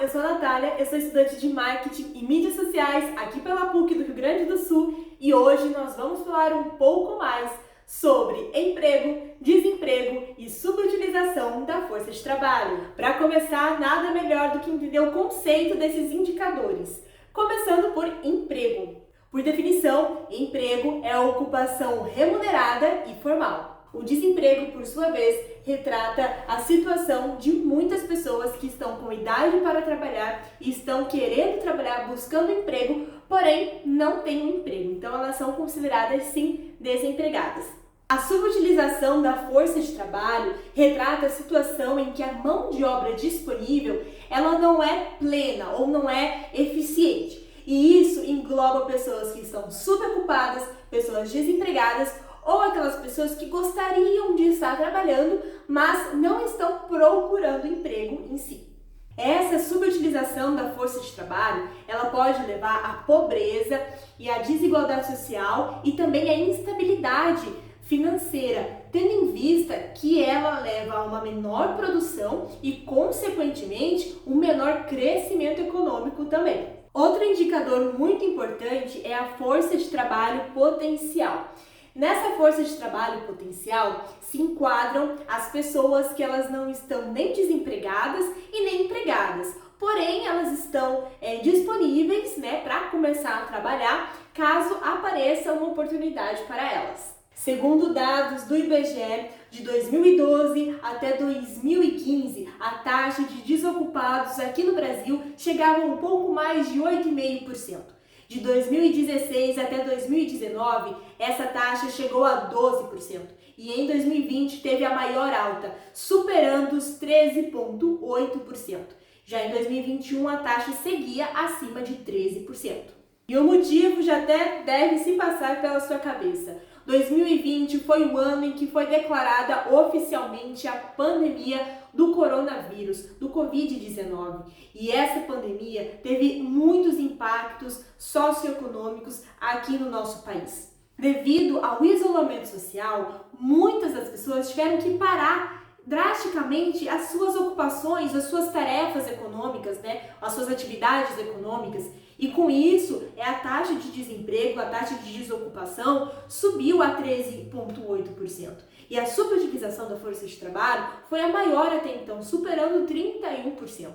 eu sou a Natália, eu sou estudante de Marketing e Mídias Sociais aqui pela PUC do Rio Grande do Sul e hoje nós vamos falar um pouco mais sobre emprego, desemprego e subutilização da força de trabalho. Para começar, nada melhor do que entender o conceito desses indicadores, começando por emprego. Por definição, emprego é a ocupação remunerada e formal. O desemprego, por sua vez, retrata a situação de muitas pessoas que estão com idade para trabalhar e estão querendo trabalhar, buscando emprego, porém não têm um emprego. Então elas são consideradas, sim, desempregadas. A subutilização da força de trabalho retrata a situação em que a mão de obra disponível ela não é plena ou não é eficiente. E isso engloba pessoas que estão subocupadas, pessoas desempregadas ou aquelas pessoas que gostariam de estar trabalhando, mas não estão procurando emprego em si. Essa subutilização da força de trabalho, ela pode levar à pobreza e à desigualdade social e também à instabilidade financeira, tendo em vista que ela leva a uma menor produção e, consequentemente, um menor crescimento econômico também. Outro indicador muito importante é a força de trabalho potencial. Nessa força de trabalho potencial se enquadram as pessoas que elas não estão nem desempregadas e nem empregadas, porém elas estão disponíveis para começar a trabalhar caso apareça uma oportunidade para elas. Segundo dados do IBGE, de 2012 até 2015, a taxa de desocupados aqui no Brasil chegava a um pouco mais de 8,5%. De 2016 até 2019, essa taxa chegou a 12% e em 2020 teve a maior alta, superando os 13,8%. Já em 2021, a taxa seguia acima de 13%. E o motivo já até deve se passar pela sua cabeça. 2020 foi o ano em que foi declarada oficialmente a pandemia do coronavírus, do Covid-19. E essa pandemia teve muitos impactos socioeconômicos aqui no nosso país. Devido ao isolamento social, muitas das pessoas tiveram que parar drasticamente as suas ocupações, as suas tarefas econômicas, as suas atividades econômicas. E com isso, a taxa de desemprego, a taxa de desocupação subiu a 13,8%. E a subutilização da força de trabalho foi a maior até então, superando 31%.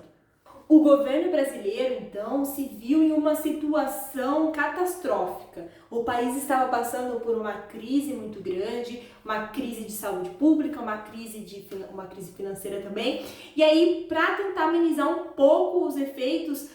O governo brasileiro, então, se viu em uma situação catastrófica. O país estava passando por uma crise muito grande, uma crise de saúde pública, uma crise financeira também. E aí, para tentar amenizar um pouco os efeitos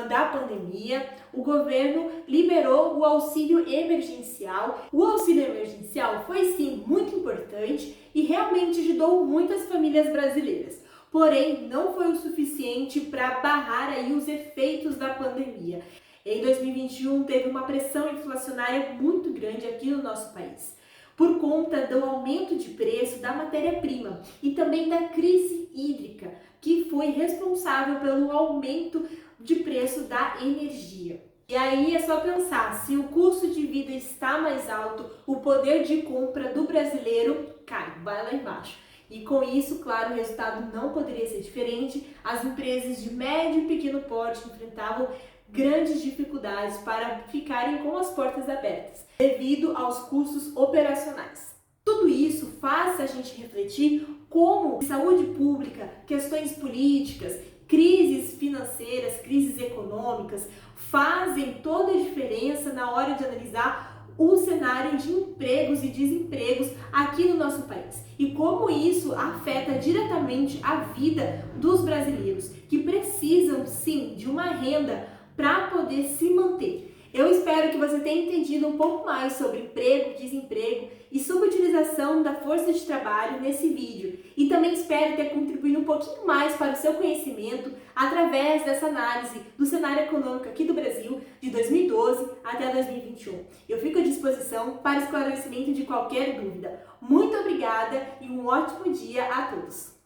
da pandemia, o governo liberou o auxílio emergencial. O auxílio emergencial foi, sim, muito importante e realmente ajudou muitas famílias brasileiras. Porém, não foi o suficiente para barrar aí os efeitos da pandemia. Em 2021, teve uma pressão inflacionária muito grande aqui no nosso país, por conta do aumento de preço da matéria-prima e também da crise hídrica, que foi responsável pelo aumento de preço da energia. E aí é só pensar, se o custo de vida está mais alto, o poder de compra do brasileiro cai, vai lá embaixo. E com isso, claro, o resultado não poderia ser diferente. As empresas de médio e pequeno porte enfrentavam grandes dificuldades para ficarem com as portas abertas, devido aos custos operacionais. Tudo isso faz a gente refletir como saúde pública, questões políticas, crises financeiras, crises econômicas fazem toda a diferença na hora de analisar o cenário de empregos e desempregos aqui no nosso país e como isso afeta diretamente a vida dos brasileiros que precisam sim de uma renda para poder se manter. Eu espero que você tenha entendido um pouco mais sobre emprego, desemprego e subutilização da força de trabalho nesse vídeo e também espero ter contribuído um pouquinho mais para o seu conhecimento através dessa análise do cenário econômico aqui do Brasil de 2012 até 2021. Eu fico à disposição para esclarecimento de qualquer dúvida. Muito obrigada e um ótimo dia a todos!